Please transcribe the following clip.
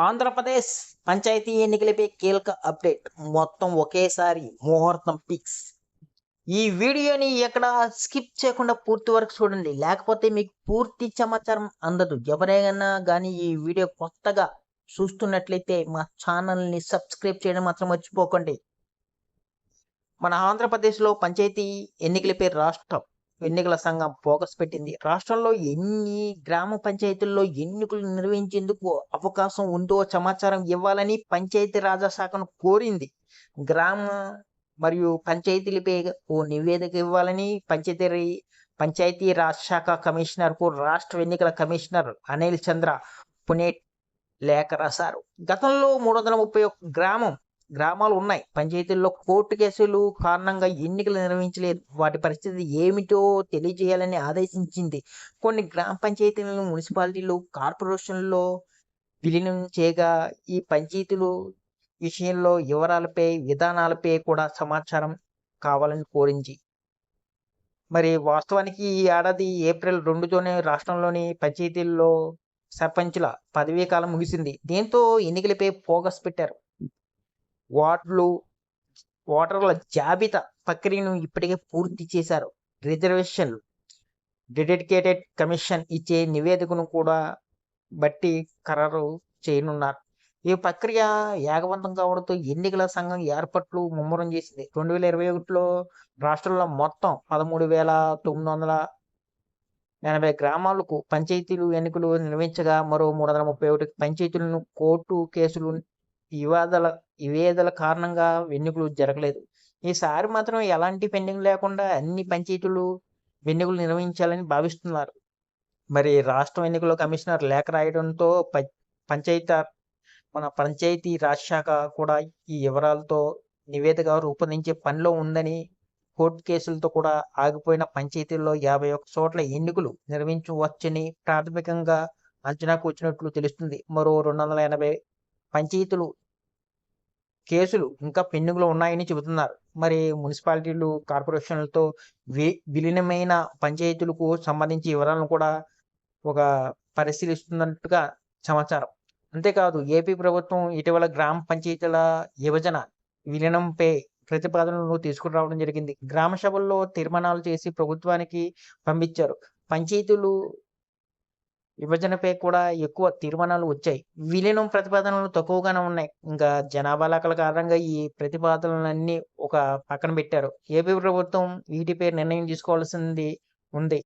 ఆంధ్రప్రదేశ్ పంచాయతీ ఎన్నికలపై కీలక అప్డేట్. మొత్తం ఒకేసారి ముహూర్తం ఫిక్స్. ఈ వీడియోని ఎక్కడ స్కిప్ చేయకుండా పూర్తి వరకు చూడండి. లేకపోతే మీకు పూర్తి సమాచారం అందదు. ఎవరైనా కానీ ఈ వీడియో కొత్తగా చూస్తున్నట్లయితే మా ఛానల్ని సబ్స్క్రైబ్ చేయడం మాత్రం మర్చిపోకండి. మన ఆంధ్రప్రదేశ్లో పంచాయతీ ఎన్నికలపై రాష్ట్రం ఎన్నికల సంఘం ఫోకస్ పెట్టింది. రాష్ట్రంలో ఎన్ని గ్రామ పంచాయతీల్లో ఎన్నికలు నిర్వహించేందుకు అవకాశం ఉందో సమాచారం ఇవ్వాలని పంచాయతీ రాజ్ శాఖను కోరింది. గ్రామ మరియు పంచాయతీలపై ఓ నివేదిక ఇవ్వాలని పంచాయతీ రాజ్ శాఖ కమిషనర్కు రాష్ట్ర ఎన్నికల కమిషనర్ అనిల్ చంద్ర పునేట్ లేఖ రాశారు. గతంలో 331 గ్రామాలు ఉన్నాయి. పంచాయతీల్లో కోర్టు కేసులు కారణంగా ఎన్నికలు నిర్వహించలేదు. వాటి పరిస్థితి ఏమిటో తెలియజేయాలని ఆదేశించింది. కొన్ని గ్రామ పంచాయతీలను మున్సిపాలిటీలు, కార్పొరేషన్లో విలీనం చేయగా ఈ పంచాయతీలు విషయంలో విధానాలపై కూడా సమాచారం కావాలని కోరింది. మరి వాస్తవానికి ఈ ఏడాది ఏప్రిల్ 2తోనే రాష్ట్రంలోని పంచాయతీల్లో సర్పంచుల పదవీ కాలం ముగిసింది. దీంతో ఎన్నికలపై ఫోకస్ పెట్టారు. ఓటర్ల జాబితా ప్రక్రియను ఇప్పటికే పూర్తి చేశారు. రిజర్వేషన్లు డెడికేటెడ్ కమిషన్ ఇచ్చే నివేదికను కూడా బట్టి ఖరారు చేయనున్నారు. ఈ ప్రక్రియ ఏకవంతం కావడంతో ఎన్నికల సంఘం ఏర్పాట్లు ముమ్మరం చేసింది. 2021లో రాష్ట్రంలో మొత్తం 13,980 గ్రామాలకు పంచాయతీలు ఎన్నికలు నిర్వహించగా మరో 331 పంచాయతీలను కోర్టు కేసులు వివేదాల కారణంగా ఎన్నికలు జరగలేదు. ఈసారి మాత్రం ఎలాంటి పెండింగ్ లేకుండా అన్ని పంచాయతీలు ఎన్నికలు నిర్వహించాలని భావిస్తున్నారు. మరి రాష్ట్ర ఎన్నికల కమిషనర్ లేఖ రాయడంతో పంచాయతీ రాజ్ శాఖ కూడా ఈ వివరాలతో నివేదిక రూపొందించే పనిలో ఉందని, కోర్టు కేసులతో కూడా ఆగిపోయిన పంచాయతీల్లో 51 చోట్ల ఎన్నికలు నిర్వహించవచ్చని ప్రాథమికంగా అంచనాకు వచ్చినట్లు తెలుస్తుంది. మరో 280 పంచాయతీలు కేసులు ఇంకా పెండింగ్లో ఉన్నాయని చెబుతున్నారు. మరి మున్సిపాలిటీలు, కార్పొరేషన్లతో విలీనమైన పంచాయతీలకు సంబంధించి వివరాలను కూడా పరిశీలిస్తున్నట్టుగా సమాచారం. అంతేకాదు ఏపీ ప్రభుత్వం ఇటీవల గ్రామ పంచాయతీల విలీనంపై ప్రతిపాదనలు తీసుకురావడం జరిగింది. గ్రామ సభల్లో తీర్మానాలు చేసి ప్రభుత్వానికి పంపించారు. పంచాయతీలు విభజనపై కూడా ఎక్కువ తీర్మానాలు వచ్చాయి. విలీనం ప్రతిపాదనలు తక్కువగానే ఉన్నాయి. ఇంకా జనాభా లెక్కల కారణంగా ఈ ప్రతిపాదనలన్నీ ఒక పక్కన పెట్టారు. ఏపీ ప్రభుత్వం వీటిపై నిర్ణయం తీసుకోవాల్సింది ఉంది.